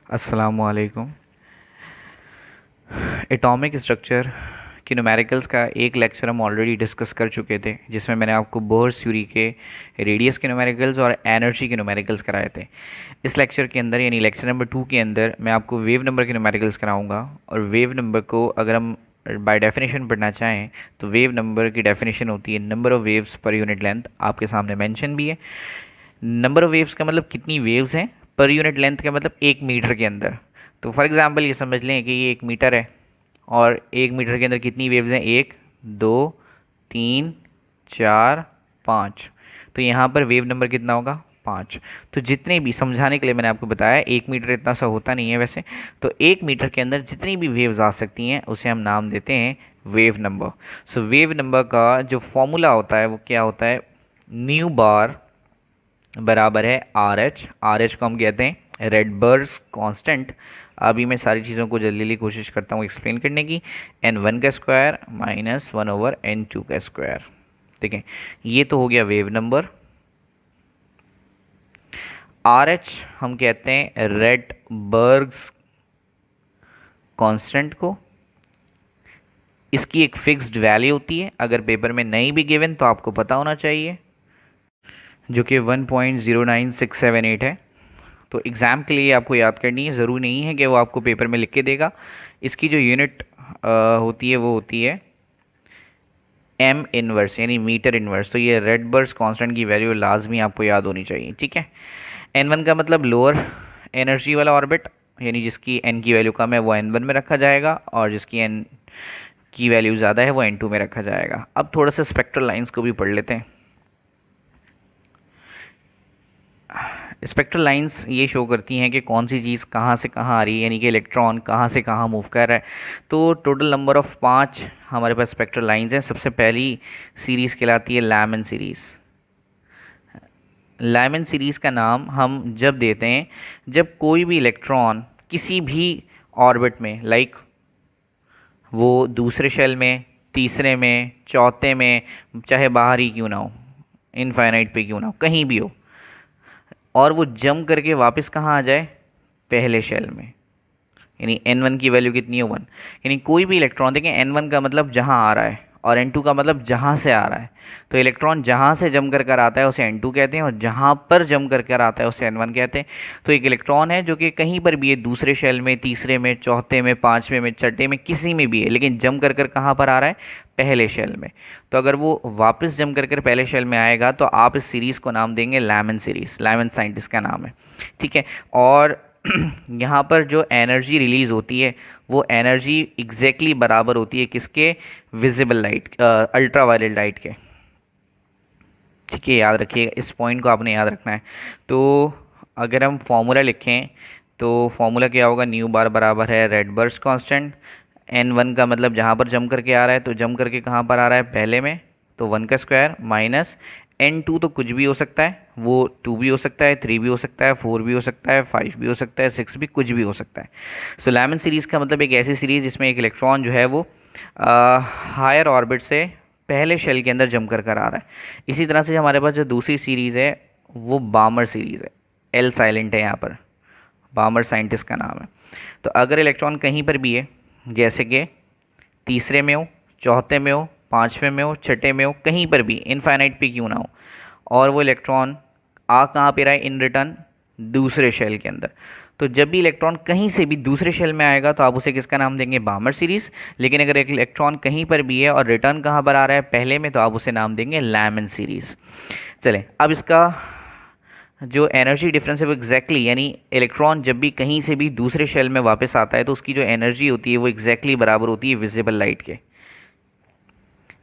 अस्सलामुअलैकुम। Atomic structure की numericals का एक लेक्चर हम ऑलरेडी डिस्कस कर चुके थे, जिसमें मैंने आपको बोर्स थ्योरी के रेडियस के न्यूमेरिकल्स और एनर्जी के न्यूमेरिकल्स कराए थे। इस लेक्चर के अंदर यानी लेक्चर नंबर 2 के अंदर मैं आपको वेव नंबर के न्यूमेरिकल्स कराऊंगा। और वेव नंबर को अगर हम बाय डेफिनेशन पढ़ना चाहें तो वेव नंबर की डेफिनेशन होती है number of waves per unit length. आपके सामने मेंशन भी है। नंबर ऑफ़ वेव्स का मतलब कितनी वेव्स हैं, पर यूनिट लेंथ का मतलब 1 मीटर के अंदर। तो फॉर एग्जांपल ये समझ लें कि ये 1 मीटर है और 1 मीटर के अंदर कितनी वेव्स हैं, 1, 2, 3, 4, 5। तो यहाँ पर वेव नंबर कितना होगा, 5। तो जितने भी, समझाने के लिए मैंने आपको बताया 1 मीटर इतना सा होता नहीं है वैसे, तो 1 मीटर के अंदर जितनी भी वेव्स आ सकती हैं उसे हम नाम देते हैं वेव नंबर। सो वेव नंबर का जो फॉर्मूला होता है वो क्या होता है, न्यू बार बराबर है आर एच। आर एच को हम कहते हैं रेडबर्ग्स कांस्टेंट। अभी मैं सारी चीज़ों को जल्दी जल्दी कोशिश करता हूँ एक्सप्लेन करने की। n1 का स्क्वायर माइनस 1/n2 का स्क्वायर। ठीक है, ये तो हो गया वेव नंबर। आर एच हम कहते हैं रेडबर्ग्स कांस्टेंट को। इसकी एक फिक्स्ड वैल्यू होती है, अगर पेपर में नहीं भी गिवन तो आपको पता होना चाहिए, जो कि 1.09678 है। तो एग्ज़ाम के लिए आपको याद करनी है, ज़रूरी नहीं है कि वो आपको पेपर में लिख के देगा। इसकी जो यूनिट होती है वो होती है एम इनवर्स यानी मीटर इनवर्स। तो ये रेडबर्ग्स कांस्टेंट की वैल्यू लाजमी आपको याद होनी चाहिए। ठीक है, एन वन का मतलब लोअर एनर्जी वाला ऑर्बिट, यानी जिसकी एन की वैल्यू कम है वो एन वन में रखा जाएगा और जिसकी एन की वैल्यू ज़्यादा है वो एन टू में रखा जाएगा। अब थोड़ा सा स्पेक्ट्रल लाइंस को भी पढ़ लेते हैं। स्पेक्ट्रल लाइंस ये शो करती हैं कि कौन सी चीज़ कहाँ से कहाँ आ रही है, यानी कि इलेक्ट्रॉन कहाँ से कहाँ मूव कर रहा है। तो टोटल नंबर ऑफ़ 5 हमारे पास स्पेक्ट्रल लाइंस हैं। सबसे पहली सीरीज़ कहलाती है लैमन सीरीज़। लैमन सीरीज़ का नाम हम जब देते हैं जब कोई भी इलेक्ट्रॉन किसी भी ऑर्बिट में, लाइक वो दूसरे शेल में, तीसरे में, चौथे में, चाहे बाहर ही क्यों ना हो, इनफाइनाइट पे क्यों ना हो, कहीं भी हो, और वो जंप करके वापस कहाँ आ जाए, पहले शेल में। यानी n1 की वैल्यू कितनी है, 1। यानी कोई भी इलेक्ट्रॉन, देखें n1 का मतलब जहाँ आ रहा है और n2 का मतलब जहाँ से आ रहा है। तो इलेक्ट्रॉन जहाँ से जम कर कर आता है उसे n2 कहते हैं और जहाँ पर जम कर कर आता है उसे n1 कहते हैं। तो एक इलेक्ट्रॉन है जो कि कहीं पर भी है, दूसरे शेल में, तीसरे में, चौथे में, पाँचवें में, छठे में, किसी में भी है, लेकिन जम कर कर कहाँ पर आ रहा है, पहले शेल में। तो अगर वो वापस जम कर कर पहले शेल में आएगा तो आप इस सीरीज़ को नाम देंगे लैमन सीरीज़। लैमन साइंटिस्ट का नाम है। ठीक है, और यहाँ पर जो एनर्जी रिलीज़ होती है वो एनर्जी एग्जैक्टली बराबर होती है किसके, visible light, ultra violet light के। ठीक है, याद रखिएगा, इस पॉइंट को आपने याद रखना है। तो अगर हम फॉर्मूला लिखें तो फॉर्मूला क्या होगा, न्यू बार बराबर है रेडबर्ग्स कांस्टेंट। n1 का मतलब जहाँ पर जम करके आ रहा है, तो जम करके कहाँ पर आ रहा है, पहले में, तो 1 का स्क्वायर माइनस n2, तो कुछ भी हो सकता है, वो 2 भी हो सकता है, 3 भी हो सकता है, 4 भी हो सकता है, 5 भी हो सकता है, 6 भी, कुछ भी हो सकता है। सो लैमन सीरीज़ का मतलब एक ऐसी सीरीज़ जिसमें एक इलेक्ट्रॉन जो है वो हायर ऑर्बिट से पहले शेल के अंदर जम कर कर आ रहा है। इसी तरह से हमारे पास जो दूसरी सीरीज़ है वो बामर सीरीज़ है। एल साइलेंट है यहाँ पर, बामर साइंटिस्ट का नाम है। तो अगर इलेक्ट्रॉन कहीं पर भी है, जैसे कि तीसरे में हो, चौथे में हो, पाँचवें में हो, छठे में हो, कहीं पर भी, इनफाइनाइट पे क्यों ना हो, और वो इलेक्ट्रॉन आ कहाँ पे रहा है, इन रिटर्न दूसरे शेल के अंदर। तो जब भी इलेक्ट्रॉन कहीं से भी दूसरे शेल में आएगा तो आप उसे किसका नाम देंगे, बामर सीरीज़। लेकिन अगर एक इलेक्ट्रॉन कहीं पर भी है और रिटर्न कहाँ पर आ रहा है, पहले में, तो आप उसे नाम देंगे लैमन सीरीज़। चलें, अब इसका जो एनर्जी डिफरेंस है वो एग्जैक्टली यानी इलेक्ट्रॉन जब भी कहीं से भी दूसरे शेल में वापस आता है तो उसकी जो एनर्जी होती है वो एग्जैक्टली बराबर होती है विजिबल लाइट के।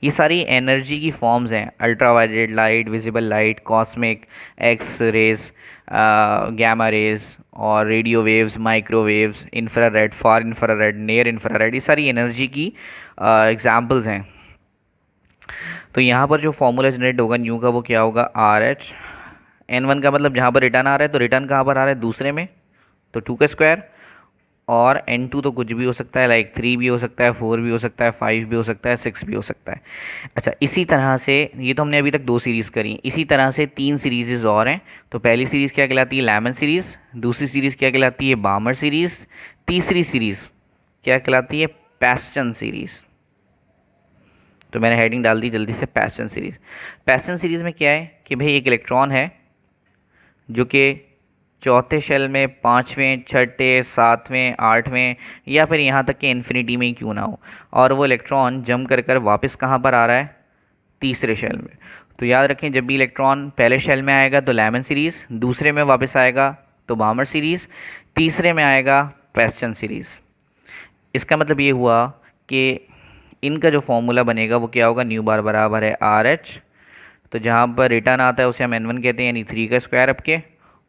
ये सारी एनर्जी की फॉर्म्स हैं, ultraviolet light, visible light, cosmic, x rays, gamma rays, और radio waves, microwaves, infrared, far infrared, near infrared, ये सारी एनर्जी की एग्जांपल्स हैं। तो यहाँ पर जो फॉर्मूला जनरेट होगा न्यू का वो क्या होगा, आर एच। n1 का मतलब जहाँ पर रिटर्न आ रहा है, तो रिटर्न कहाँ पर आ रहा है, दूसरे में, तो 2 का स्क्वायर, और N2 तो कुछ भी हो सकता है, लाइक 3 भी हो सकता है, 4 भी हो सकता है, 5 भी हो सकता है, 6 भी हो सकता है। अच्छा, इसी तरह से ये तो हमने अभी तक 2 सीरीज़ करी, इसी तरह से 3 सीरीज़ और हैं। तो पहली सीरीज़ क्या कहलाती है? Lamin series. दूसरी सीरीज़ क्या कहलाती है? बामर सीरीज़। तीसरी सीरीज़ क्या कहलाती है? पैस्टन सीरीज़। तो मैंने हेडिंग डाल दी जल्दी से, पैस्टन सीरीज़। पैस्टन सीरीज़ में क्या है कि भाई एक इलेक्ट्रॉन है जो कि चौथे शेल में, पाँचवें, छठे, सातवें, आठवें या फिर यहाँ तक कि इन्फिनिटी में ही क्यों ना हो, और वो इलेक्ट्रॉन जम कर कर वापस कहाँ पर आ रहा है? तीसरे शेल में। तो याद रखें, जब भी इलेक्ट्रॉन पहले शेल में आएगा तो लैमन सीरीज़, दूसरे में वापस आएगा तो बामर सीरीज़, तीसरे में आएगा पैस्टन सीरीज़। इसका मतलब ये हुआ कि इनका जो फॉर्मूला बनेगा वो क्या होगा? न्यू बार बराबर है आर एच। तो जहाँ पर रिटर्न आता है उसे हम N1 कहते हैं, यानी 3 का स्क्वायर अप के,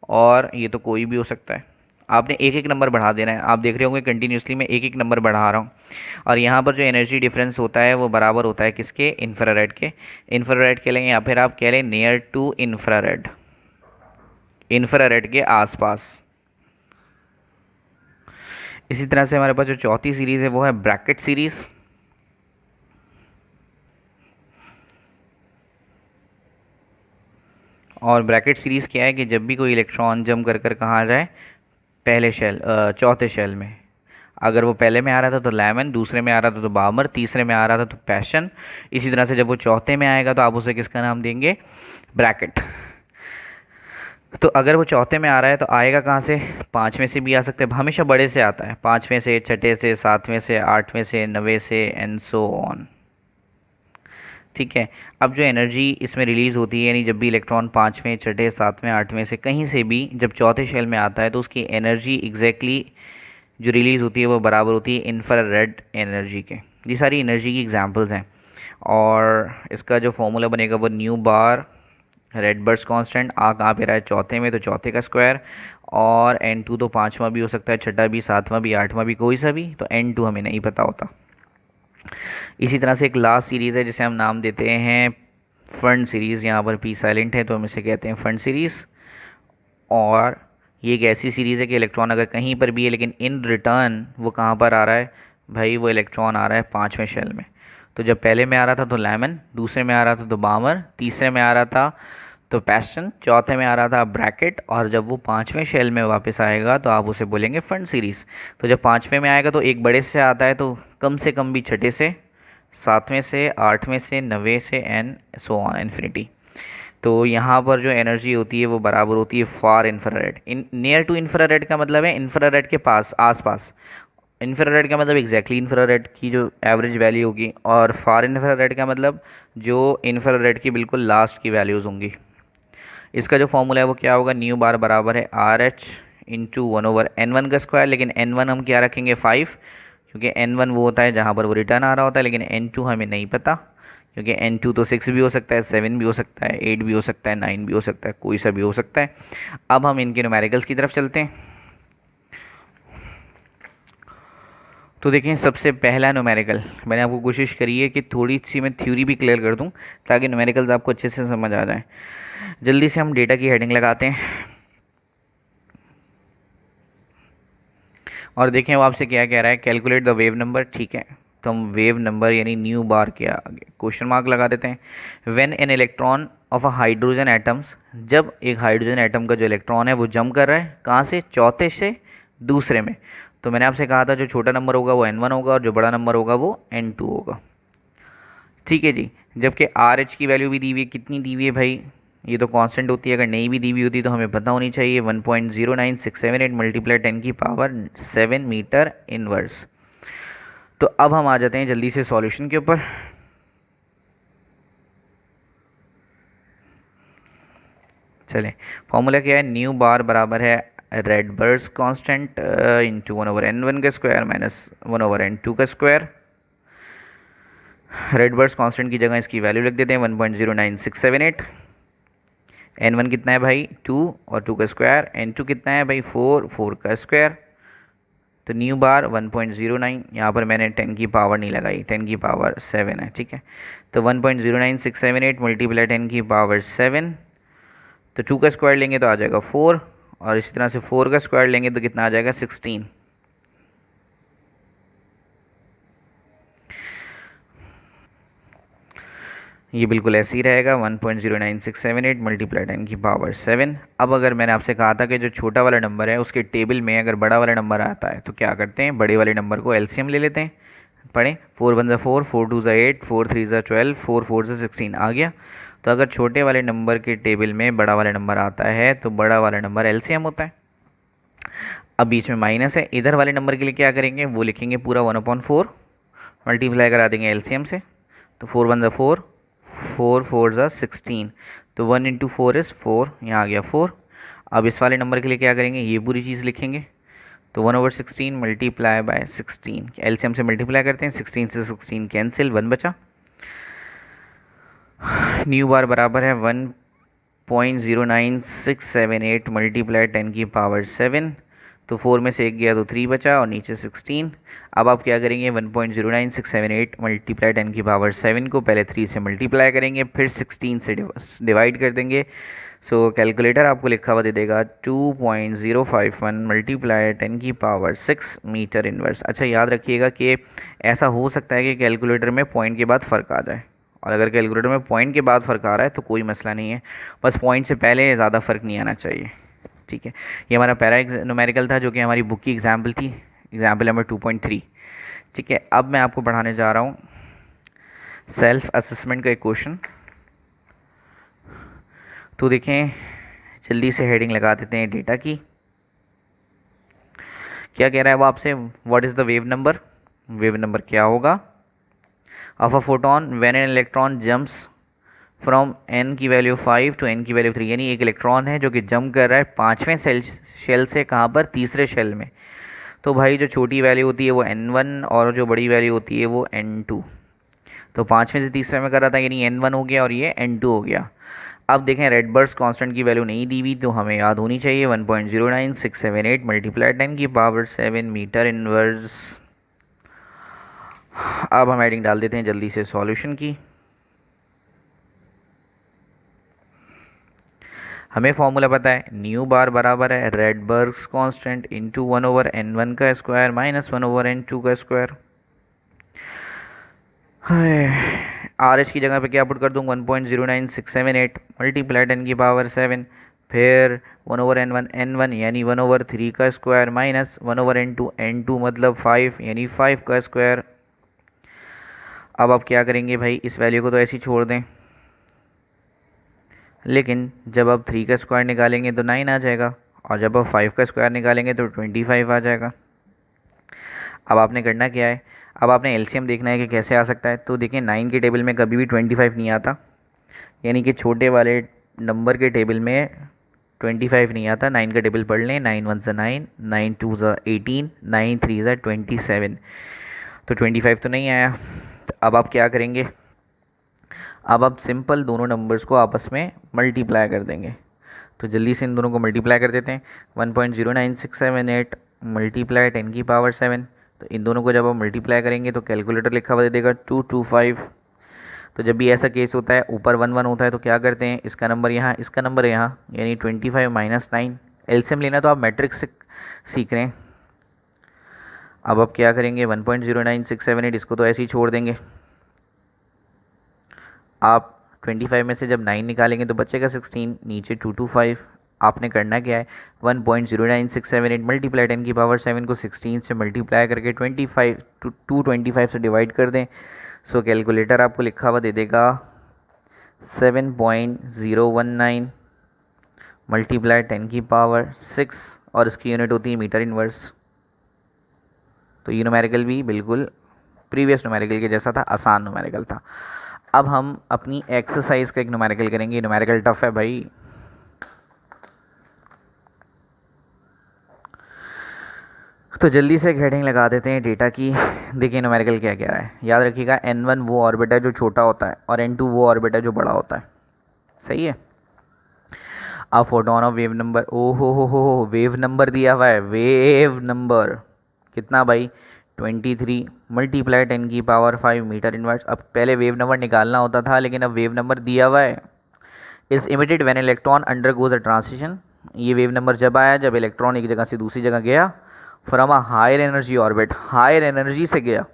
और ये तो कोई भी हो सकता है। आपने एक एक नंबर बढ़ा देना है। आप देख रहे होंगे कंटिन्यूसली मैं एक एक नंबर बढ़ा रहा हूँ। और यहाँ पर जो एनर्जी डिफरेंस होता है वो बराबर होता है किसके? इंफ्रारेड के। इंफ्रारेड कह लेंगे या फिर आप कह लें नियर टू इंफ्रारेड, इंफ्रारेड के आसपास। इसी तरह से हमारे पास जो चौथी सीरीज़ है वो है ब्रैकेट सीरीज़। और ब्रैकेट सीरीज़ क्या है कि जब भी कोई इलेक्ट्रॉन जम कर कर कहाँ आ जाए? पहले शेल, चौथे शेल में। अगर वो पहले में आ रहा था तो लैमन, दूसरे में आ रहा था तो बामर, तीसरे में आ रहा था तो पैशन। इसी तरह से जब वो चौथे में आएगा तो आप उसे किसका नाम देंगे? ब्रैकेट। तो अगर वो चौथे में आ रहा है तो आएगा कहाँ से? पाँचवें से भी आ सकते हैं, हमेशा बड़े से आता है, पाँचवें से, छठे से, सातवें से, आठवें से, नवे से, एंड सो ऑन। ठीक है। अब जो एनर्जी इसमें रिलीज़ होती है, यानी जब भी इलेक्ट्रॉन पाँचवें, छठे, सातवें, आठवें से कहीं से भी जब चौथे शेल में आता है तो उसकी एनर्जी एग्जैक्टली जो रिलीज़ होती है वो बराबर होती है इंफ्रारेड एनर्जी के। ये सारी एनर्जी की एग्जांपल्स हैं। और इसका जो फॉर्मूला बनेगा वो न्यू बार रेड बर्स्ट कांस्टेंट, आ कहाँ पे रहा है? चौथे में, तो चौथे का स्क्वायर। और N2 तो पाँचवा भी हो सकता है, छठा भी, सातवां भी, आठवां भी, कोई सा भी, तो N2 हमें नहीं पता होता। इसी तरह से एक लास्ट सीरीज़ है जिसे हम नाम देते हैं फंड सीरीज़। यहाँ पर पी साइलेंट है तो हम इसे कहते हैं फंड सीरीज़। और ये एक ऐसी सीरीज़ है कि इलेक्ट्रॉन अगर कहीं पर भी है लेकिन इन रिटर्न वो कहाँ पर आ रहा है? भाई वो इलेक्ट्रॉन आ रहा है पाँचवें शेल में। तो जब पहले में आ रहा था तो लैमन, दूसरे में आ रहा था तो बामर, तीसरे में आ रहा था तो पैस्टन, चौथे में आ रहा था ब्रैकेट, और जब वो पाँचवें शेल में वापस आएगा तो आप उसे बोलेंगे फंड सीरीज़। तो जब पाँचवें में आएगा तो एक बड़े से आता है तो कम से कम भी छठे से, सातवें से, आठवें से, नवे से, एंड सो ऑन इन्फिनिटी। तो यहाँ पर जो एनर्जी होती है वो बराबर होती है far infrared. In near to infrared का मतलब है इंफ्रारेड के पास, आसपास। इंफ्रारेड का मतलब एग्जैक्टली इंफ्रारेड की जो एवरेज वैल्यू होगी, और फार इंफ्रारेड का मतलब जो इंफ्रारेड की बिल्कुल लास्ट की वैल्यूज़ होंगी। इसका जो फॉर्मूला है वो क्या होगा? न्यू बार बराबर है आर एच इंटू 1/n1 का स्क्वायर। लेकिन n1 हम क्या रखेंगे? 5, क्योंकि n1 वो होता है जहाँ पर वो रिटर्न आ रहा होता है, लेकिन n2 हमें नहीं पता, क्योंकि n2 तो 6 भी हो सकता है, 7 भी हो सकता है, 8 भी हो सकता है, 9 भी हो सकता है, कोई सा भी हो सकता है। अब हम इनके न्यूमेरिकल्स की तरफ चलते हैं। तो देखें, सबसे पहला न्यूमेरिकल मैंने आपको कोशिश करी है कि थोड़ी सी मैं थ्योरी भी क्लियर कर दूं ताकि न्यूमेरिकल्स आपको अच्छे से समझ आ जाए। जल्दी से हम डेटा की हेडिंग लगाते हैं और देखें वो आपसे क्या कह रहा है। Calculate the wave number. ठीक है, तो हम वेव नंबर यानी न्यू बार के आगे क्वेश्चन मार्क लगा देते हैं। When an electron of a hydrogen atoms, जब एक हाइड्रोजन एटम का जो इलेक्ट्रॉन है वो जंप कर रहा है कहाँ से? चौथे से दूसरे में। तो मैंने आपसे कहा था जो छोटा नंबर होगा वो n1 होगा और जो बड़ा नंबर होगा वो n2 होगा। ठीक है जी। जबकि आर एच की वैल्यू भी दी हुई है, कितनी दी हुई है भाई? ये तो कांस्टेंट होती है, अगर नहीं भी दी हुई होती तो हमें पता होनी चाहिए। 1.09678 मल्टीप्लाई 10⁻⁷ मीटर इनवर्स। तो अब हम आ जाते हैं जल्दी से सॉल्यूशन के ऊपर। चलें, फॉर्मूला क्या है? न्यू बार बराबर है रेड बर्स कांस्टेंट इंटू 1/n1 का स्क्वायर माइनस 1/n2 का स्क्वायर। रेड बर्स कांस्टेंट की जगह इसकी वैल्यू लिख देते हैं 1.09678। n1 कितना है भाई? 2 और 2 का स्क्वायर। n2 कितना है भाई? 4, 4 का स्क्वायर। तो न्यू बार 1.09, यहाँ पर मैंने 10 की पावर नहीं लगाई, 10 की पावर 7 है। ठीक है, तो 1.09678 मल्टीप्लाई 10 की पावर 7, तो 2 का स्क्वायर लेंगे तो आ जाएगा 4, और इसी तरह से 4 का स्क्वायर लेंगे तो कितना आ जाएगा? 16। ये बिल्कुल ऐसे ही रहेगा 1.09678 मल्टीप्लाई 10⁻7। अब अगर मैंने आपसे कहा था कि जो छोटा वाला नंबर है उसके टेबल में अगर बड़ा वाला नंबर आता है तो क्या करते हैं, बड़े वाले नंबर को एलसीएम ले लेते हैं। पढ़ें, 4 1 4, 4 2 8, 4 3 12, 4 4 16 आ गया। तो अगर छोटे वाले नंबर के टेबल में बड़ा वाला नंबर आता है तो बड़ा वाला नंबर एलसीएम होता है। अब बीच में माइनस है, इधर वाले नंबर के लिए क्या करेंगे, वो लिखेंगे पूरा 1/4, मल्टीप्लाई करा देंगे एलसीएम से। तो 4 1 4, 4 4 16, तो 1 इंटू 4 इज़ 4, यहाँ आ गया 4। अब इस वाले नंबर के लिए क्या करेंगे, ये पूरी चीज़ लिखेंगे। तो 1/16 मल्टीप्लाई बाय 16, एलसीएम से मल्टीप्लाई करते हैं, 16 से 16 कैंसिल, 1 बचा। न्यू बार बराबर है 1.09678 मल्टीप्लाई 10⁻7। तो 4 में से 1 गया तो 3 बचा और नीचे 16। अब आप क्या करेंगे, 1.09678 मल्टीप्लाई 10⁻7 को पहले 3 से मल्टीप्लाई करेंगे, फिर 16 से डिवाइड कर देंगे। सो कैलकुलेटर आपको लिखा हुआ दे देगा 2.051 मल्टीप्लाई 10⁻6 मीटर इनवर्स। अच्छा याद रखिएगा कि ऐसा हो सकता है कि कैलकुलेटर में पॉइंट के बाद फ़र्क आ जाए, और अगर कैलकुलेटर में पॉइंट के बाद फ़र्क आ रहा है तो कोई मसला नहीं है, बस पॉइंट से पहले ज़्यादा फ़र्क नहीं आना चाहिए। ठीक है, ये हमारा पैरा न्यूमेरिकल था जो कि हमारी बुक की एग्जाम्पल थी, एग्जाम्पल नंबर 2.3। ठीक है, अब मैं आपको पढ़ाने जा रहा हूँ सेल्फ असेसमेंट का एक क्वेश्चन। तो देखें, जल्दी से हेडिंग लगा देते हैं डेटा की। क्या कह रहा है वो आपसे, what is the wave number, wave number क्या होगा of a photon when an electron jumps from n की वैल्यू 5 टू n की वैल्यू 3, यानी एक इलेक्ट्रॉन है जो कि जंप कर रहा है 5वें शेल से कहाँ पर, तीसरे शेल में। तो भाई जो छोटी वैल्यू होती है वो n1 और जो बड़ी वैल्यू होती है वो n2। तो 5वें से तीसरे में कर रहा था, यानी n1 हो गया और ये n2 हो गया। अब देखें रेडबर्ग्स कांस्टेंट की वैल्यू नहीं दी हुई, तो हमें याद होनी चाहिए 1.09678 मल्टीप्लाई 10⁻7 मीटर इनवर्स। अब हम हेडिंग डाल देते हैं जल्दी से सॉल्यूशन की। हमें फॉर्मूला पता है, न्यू बार बराबर है रेडबर्ग्स कांस्टेंट इंटू 1/n1 का स्क्वायर माइनस 1/n2 का स्क्वायर। आर एच की जगह पे क्या पुट कर दूँ, 1.09678 मल्टीप्लाई 10⁻7, फिर 1/n1 n1 यानी 1/3 का स्क्वायर माइनस 1/n2 n2 मतलब 5 यानी 5 का स्क्वायर। अब आप क्या करेंगे भाई, इस वैल्यू को तो ऐसे ही छोड़ दें, लेकिन जब आप 3 का स्क्वायर निकालेंगे तो 9 आ जाएगा, और जब आप 5 का स्क्वायर निकालेंगे तो 25 आ जाएगा। अब आपने करना क्या है, अब आपने एलसीएम देखना है कि कैसे आ सकता है। तो देखिए 9 के टेबल में कभी भी 25 नहीं आता, यानी कि छोटे वाले नंबर के टेबल में 25 नहीं आता। 9 का टेबल पढ़ लें, 9 1 9, 9 2 18, 9 3 27। तो 25 तो नहीं आया। तो अब आप क्या करेंगे, अब आप सिंपल दोनों नंबर्स को आपस में मल्टीप्लाई कर देंगे। तो जल्दी से इन दोनों को मल्टीप्लाई कर देते हैं, 1.09678 मल्टीप्लाई 10⁻7। तो इन दोनों को जब आप मल्टीप्लाई करेंगे तो कैलकुलेटर लिखा हुआ दे देगा 225। तो जब भी ऐसा केस होता है, ऊपर 1 1 होता है, तो क्या करते हैं, इसका नंबर यहाँ, इसका नंबर यहाँ, यानी 25 माइनस 9। एलसीएम लेना तो आप मैट्रिक्स से सीख रहे हैं। अब आप क्या करेंगे, 1.09678 इसको तो ऐसे ही छोड़ देंगे। आप 25 में से जब 9 निकालेंगे तो बचेगा 16, नीचे 225। आपने करना क्या है, 1.09678 मल्टीप्लाई 10⁻7 को 16 से मल्टीप्लाई करके 225 से डिवाइड कर दें। सो कैलकुलेटर आपको लिखा हुआ दे देगा 7.019 मल्टीप्लाई 10⁻6, और इसकी यूनिट होती है मीटर इनवर्स। तो ये न्यूमेरिकल भी बिल्कुल प्रीवियस न्यूमेरिकल के जैसा था, आसान न्यूमेरिकल था। अब हम अपनी एक्सरसाइज का एक न्यूमेरिकल करेंगे। न्यूमेरिकल टफ है भाई, तो जल्दी से एक हेडिंग लगा देते हैं डेटा की। देखिए न्यूमेरिकल क्या कह रहा है, याद रखिएगा n1 वो ऑर्बिट है जो छोटा होता है और n2 वो ऑर्बिट है जो बड़ा होता है। सही है। अब फोटोन ऑफ वेव नंबर, ओ हो वेव नंबर दिया हुआ है, वेव नंबर कितना भाई, 23 मल्टीप्लाई 10⁻5 मीटर इनवर्स। अब पहले वेव नंबर निकालना होता था, लेकिन अब वेव नंबर दिया हुआ है। Is emitted when electron undergoes a transition, ये वेव नंबर जब आया जब इलेक्ट्रॉन एक जगह से दूसरी जगह गया, from a higher energy orbit, higher energy से गया,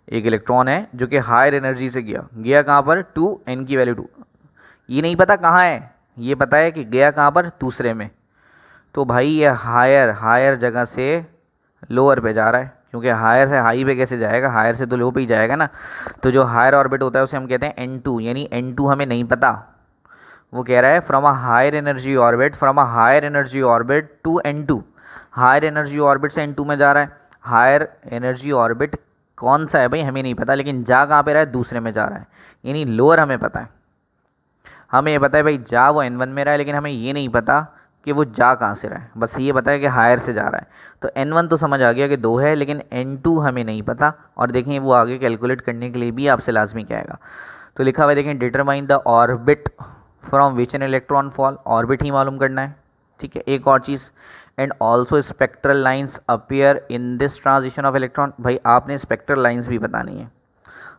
एक इलेक्ट्रॉन है जो कि हायर एनर्जी से गया, गया कहाँ पर, टू एन की वैल्यू 2, ये नहीं पता कहाँ है, ये पता है कि गया कहाँ पर, दूसरे में। तो भाई ये हायर हायर जगह से लोअर पे जा रहा है, क्योंकि हायर से हाई पे कैसे जाएगा, हायर से तो लो पे ही जाएगा ना। तो जो हायर ऑर्बिट होता है उसे हम कहते हैं N2, यानी N2 हमें नहीं पता। वो कह रहा है from a higher energy orbit, from a higher energy orbit to N2, higher energy orbit से N2 में जा रहा है। हायर एनर्जी ऑर्बिट कौन सा है भाई हमें नहीं पता, लेकिन जा कहाँ पे रहा है, दूसरे में जा रहा है, यानी लोअर हमें पता है। हमें ये पता है भाई जा वो N1 में रहा है, लेकिन हमें ये नहीं पता कि वो जा कहाँ से रहा है, बस ये पता है कि हायर से जा रहा है। तो N1 तो समझ आ गया कि 2 है, लेकिन N2 हमें नहीं पता। और देखें वो आगे कैलकुलेट करने के लिए भी आपसे लाजमी क्या आएगा, तो लिखा हुआ है देखें, determine the orbit from which an electron fall, orbit ही मालूम करना है। ठीक है, एक और चीज़, and also spectral lines appear in this transition of electron, भाई आपने स्पेक्ट्रल लाइन्स भी बतानी है,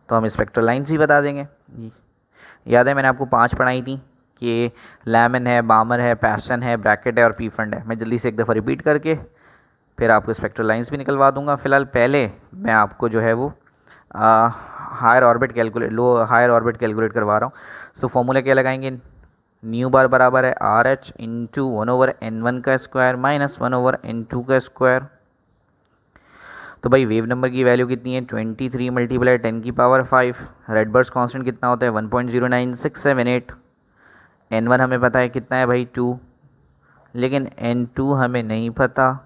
तो हम स्पेक्ट्रल लाइन्स भी बता देंगे। याद है मैंने आपको 5 पढ़ाई थी कि लैमन है, बामर है, पैशन है, ब्रैकेट है और पी फंड है। मैं जल्दी से एक दफ़ा रिपीट करके फिर आपको स्पेक्ट्रल लाइंस भी निकलवा दूंगा। फिलहाल पहले मैं आपको जो है वो हायर ऑर्बिट कैलकुलेट, लो हायर ऑर्बिट कैलकुलेट करवा रहा हूँ। सो फॉर्मूला क्या लगाएंगे, न्यू बार बराबर है आर एच इंटू 1/n1 का स्क्वायर माइनस 1/n2 का स्क्वायर। तो भाई वेव नंबर की वैल्यू कितनी है, 23 मल्टीप्लाई 10⁵ रेड बर्स कांस्टेंट कितना होता है, 1.09678। N1 हमें पता है कितना है भाई 2, लेकिन N2 हमें नहीं पता।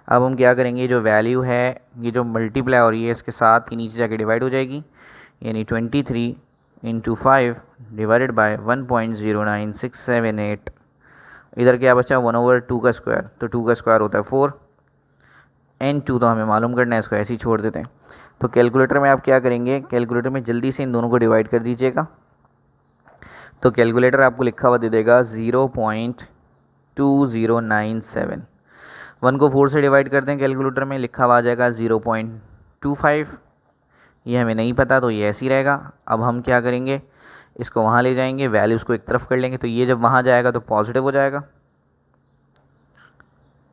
अब हम क्या करेंगे, जो वैल्यू है ये जो मल्टीप्लाई हो रही है इसके साथ ये नीचे जाके डिवाइड हो जाएगी, यानी 23 इंटू 5 डिवाइडेड बाय 1.09678। इधर क्या बचा, 1/2 का स्क्वायर, तो 2 का स्क्वायर होता है 4। N2 तो हमें मालूम करना है, इसको ऐसे ही छोड़ देते हैं। तो कैलकुलेटर में आप क्या करेंगे, कैलकुलेटर में जल्दी से इन दोनों को डिवाइड कर दीजिएगा। तो कैलकुलेटर आपको लिखा हुआ दे देगा 0.2097। 1 को 4 से डिवाइड करते हैं, कैलकुलेटर में लिखा हुआ आ जाएगा 0.25। ये हमें नहीं पता तो ये ऐसे ही रहेगा। अब हम क्या करेंगे, इसको वहाँ ले जाएंगे, वैल्यूज़ को एक तरफ कर लेंगे, तो ये जब वहाँ जाएगा तो पॉजिटिव हो जाएगा,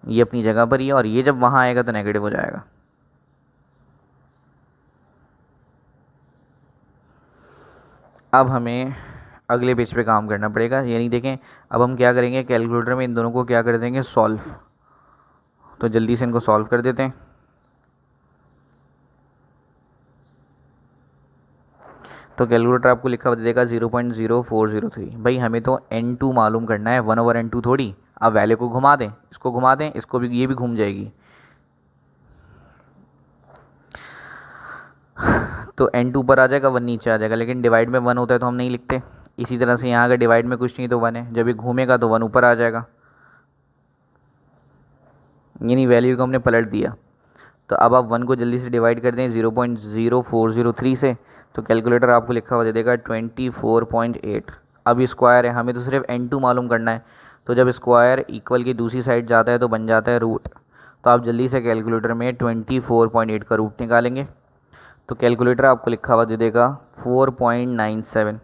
ये अपनी जगह पर ही है, और ये जब वहाँ आएगा तो नेगेटिव हो जाएगा। अब हमें अगले पेज पे काम करना पड़ेगा, यानी देखें अब हम क्या करेंगे, कैलकुलेटर में इन दोनों को क्या कर देंगे, सॉल्व। तो जल्दी से इनको सॉल्व कर देते हैं। तो कैलकुलेटर आपको लिखा हुआ देगा 0.0403। भाई हमें तो N2 मालूम करना है, 1/N2 थोड़ी। अब वैल्यू को घुमा दें, इसको घुमा दें, इसको भी, ये भी घूम जाएगी। तो N2 ऊपर आ जाएगा, 1 नीचे आ जाएगा, लेकिन डिवाइड में 1 होता है तो हम नहीं लिखते। इसी तरह से यहाँ अगर डिवाइड में कुछ नहीं तो 1 है, जब ये घूमेगा तो 1 ऊपर आ जाएगा, यानी वैल्यू को हमने पलट दिया। तो अब आप 1 को जल्दी से डिवाइड कर दें 0.0403 से, तो कैलकुलेटर आपको लिखा हुआ दे देगा 24.8। अब स्क्वायर है, हमें तो सिर्फ N2 मालूम करना है, तो जब स्क्वायर इक्वल की दूसरी साइड जाता है तो बन जाता है रूट। तो आप जल्दी से कैलकुलेटर में 24.8 का रूट निकालेंगे, तो कैलकुलेटर आपको लिखा हुआ दे देगा 4.97।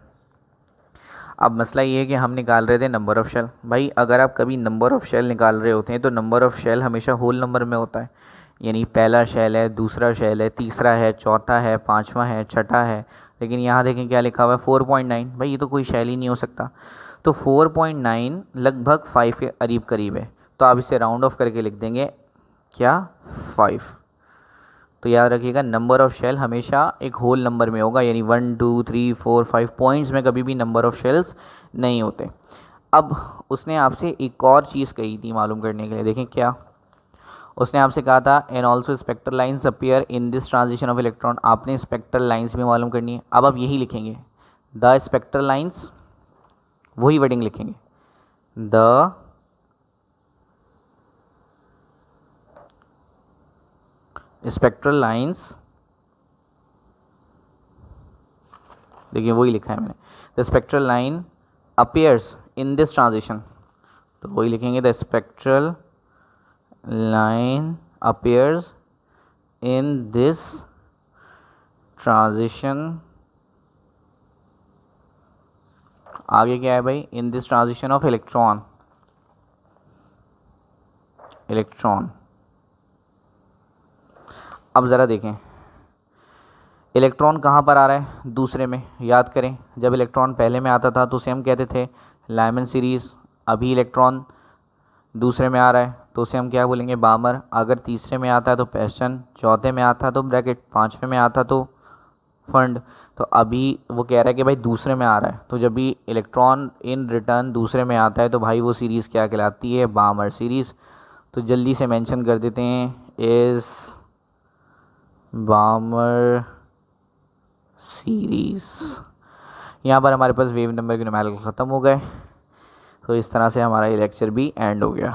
अब मसला ये है कि हम निकाल रहे थे नंबर ऑफ़ शेल। भाई अगर आप कभी नंबर ऑफ़ शेल निकाल रहे होते हैं तो नंबर ऑफ़ शेल हमेशा होल नंबर में होता है, यानी पहला शेल है, दूसरा शेल है, तीसरा है, चौथा है, पांचवा है, छठा है। लेकिन यहाँ देखें क्या लिखा हुआ है, 4.9। भाई ये तो कोई शेल ही नहीं हो सकता। तो 4.9 लगभग 5 के करीब करीब है, तो आप इसे राउंड ऑफ करके लिख देंगे क्या, 5। तो याद रखिएगा नंबर ऑफ़ शेल हमेशा एक होल नंबर में होगा, यानी 1 2 3 4 5 पॉइंट्स में कभी भी नंबर ऑफ़ शेल्स नहीं होते। अब उसने आपसे एक और चीज़ कही थी मालूम करने के लिए, देखें क्या उसने आपसे कहा था, and also spectral lines appear in this transition of electron. आपने स्पेक्ट्रल लाइन्स भी मालूम करनी है। अब आप यही लिखेंगे, द स्पेक्ट्रल लाइन्स, वही वर्डिंग लिखेंगे, द स्पेक्ट्रल लाइन्स, देखिए वही लिखा है मैंने, the spectral line appears in this transition, तो वही लिखेंगे, the spectral line appears in this transition. आगे क्या है भाई, इन this transition of electron, electron. अब ज़रा देखें, इलेक्ट्रॉन कहाँ पर आ रहा है, दूसरे में। याद करें जब इलेक्ट्रॉन पहले में आता था तो उसे हम कहते थे लाइमन सीरीज़, अभी इलेक्ट्रॉन दूसरे में आ रहा है तो उसे हम क्या बोलेंगे, बामर। अगर तीसरे में आता है तो पेस्टन, चौथे में आता तो ब्रैकेट, पाँचवें में आता तो फंड। तो अभी वो कह रहा है कि भाई दूसरे में आ रहा है, तो जब भी इलेक्ट्रॉन इन रिटर्न दूसरे में आता है तो भाई वो सीरीज़ क्या कहलाती है, बामर सीरीज़। तो जल्दी से मेंशन कर देते हैं, इज़ बामर सीरीज़। यहाँ पर हमारे पास वेव नंबर के न्यूमेरिकल ख़त्म हो गए। तो इस तरह से हमारा ये लेक्चर भी एंड हो गया।